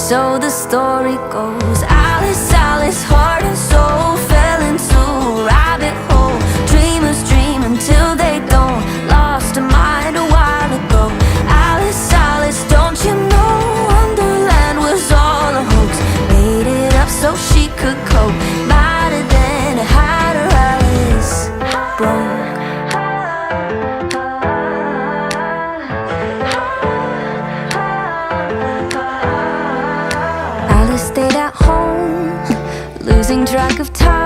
So the story goes, Alice, Alice, heart and soul fell into a rabbit hole. Dreamers dream until they don't, lost her mind a while ago. Alice, Alice, don't you know Wonderland was all a hoax? Made it up so she could cope. Might have then had her Alice broke. Alice stayed at home, losing track of time.